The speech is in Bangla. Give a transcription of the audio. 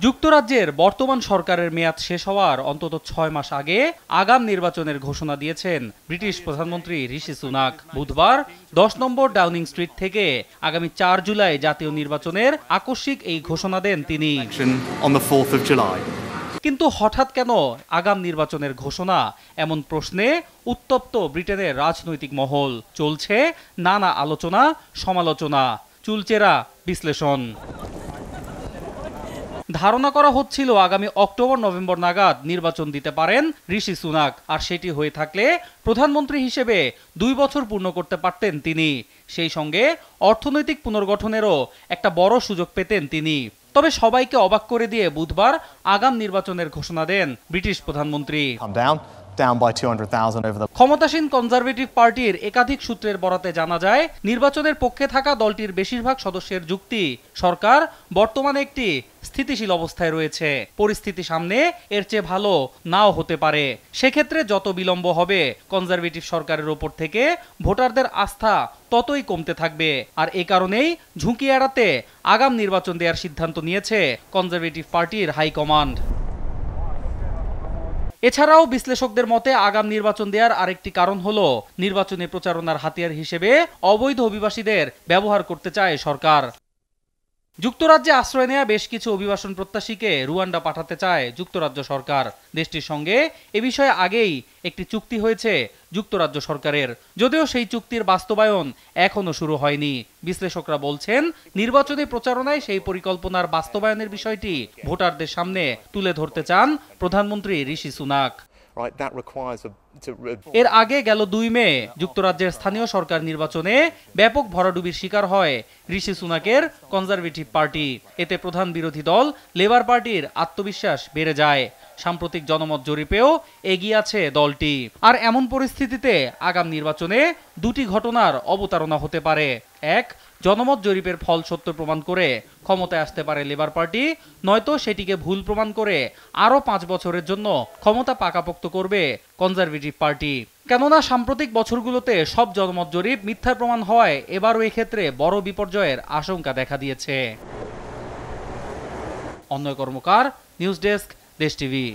যুক্তরাজ্যের বর্তমান সরকারের মেয়াদ শেষ হওয়ার অন্তত ৬ মাস আগে আগাম নির্বাচনের ঘোষণা দিয়েছেন ব্রিটিশ প্রধানমন্ত্রী ঋষি সুনাক। বুধবার ১০ নম্বর ডাউনিং স্ট্রিট থেকে আগামী ৪ জুলাই জাতীয় নির্বাচনের আকস্মিক এই ঘোষণা দেন তিনি। কিন্তু হঠাৎ কেন আগাম নির্বাচনের ঘোষণা, এমন প্রশ্নে উত্তপ্ত ব্রিটেনের রাজনৈতিক মহল। চলছে নানা আলোচনা, সমালোচনা, চুলচেরা বিশ্লেষণ। ধারণা করা হচ্ছিল আগামী অক্টোবর-নভেম্বর নাগাদ নির্বাচন দিতে পারেন ঋষি সুনাক, আর সেটি হয়ে থাকলে প্রধানমন্ত্রী হিসেবে ২ বছর পূর্ণ করতে পারতেন তিনি। সেই সঙ্গে অর্থনৈতিক পুনর্গঠনেরও একটা বড় সুযোগ পেতেন তিনি। তবে সবাইকে অবাক করে দিয়ে বুধবার আগাম নির্বাচনের ঘোষণা দেন ব্রিটিশ প্রধানমন্ত্রী। ক্ষমতাসীন কনজারভেটিভ পার্টির একাধিক সূত্রের বরাতে জানা যায়, নির্বাচনের পক্ষে থাকা দলটির বেশিরভাগ সদস্যের যুক্তি, সরকার বর্তমানে একটি স্থিতিশীল অবস্থায় রয়েছে, পরিস্থিতি সামনে এর চেয়ে ভালো নাও হতে পারে। সেক্ষেত্রে যত বিলম্ব হবে কনজারভেটিভ সরকারের ওপর থেকে ভোটারদের আস্থা ততই কমতে থাকবে। আর এ কারণেই ঝুঁকি এড়াতে আগাম নির্বাচন দেওয়ার সিদ্ধান্ত নিয়েছে কনজারভেটিভ পার্টির হাইকমান্ড। এছাড়াও বিশ্লেষকদের মতে আগাম নির্বাচন দেওয়ার আরেকটি কারণ হলো নির্বাচনী প্রচারণার হাতিয়ার হিসেবে অবৈধ অভিবাসীদের ব্যবহার করতে চায় সরকার। যুক্তরাজ্যে আশ্রয় নেওয়া বেশ কিছু অভিবাসন প্রত্যাশীকে রুয়ান্ডা পাঠাতে চায় যুক্তরাজ্য সরকার। দেশটির সঙ্গে এ বিষয়ে আগেই একটি চুক্তি হয়েছে যুক্তরাজ্য সরকারের, যদিও সেই চুক্তির বাস্তবায়ন এখনো শুরু হয়নি। বিশ্লেষকরা বলছেন, নির্বাচনী প্রচারণায় সেই পরিকল্পনার বাস্তবায়নের বিষয়টি ভোটারদের সামনে তুলে ধরতে চান প্রধানমন্ত্রী ঋষি সুনাক। এর আগে গেল ২ মে যুক্তরাজ্যের স্থানীয় সরকার নির্বাচনে ব্যাপক ভরাডুবির শিকার হয় ঋষি সুনাকের কনজারভেটিভ পার্টি। এতে প্রধান বিরোধী দল লেবার পার্টির আত্মবিশ্বাস বেড়ে যায়। সাম্প্রতিক জনমত জরিপেও এগিয়ে আছে দলটি। আর এমন পরিস্থিতিতে আগাম নির্বাচনে ২টি ঘটনার অবতারণা হতে পারে। এক, জনমত জরিপের ফল সত্য প্রমাণ করে ক্ষমতায় আসতে পারে লেবার পার্টি, নয়তো সেটিকে ভুল প্রমাণ করে আরও ৫ বছরের জন্য ক্ষমতা পাকাপোক্ত করবে কনজারভেটিভ পার্টি। কেননা সাম্প্রতিক বছরগুলোতে সব জনমত জরিপ মিথ্যার প্রমাণ হওয়ায় এবারও এক্ষেত্রে বড় বিপর্যয়ের আশঙ্কা দেখা দিয়েছে। অন্যয় কর্মকার, নিউজ ডেস্ক, দেশ টিভি।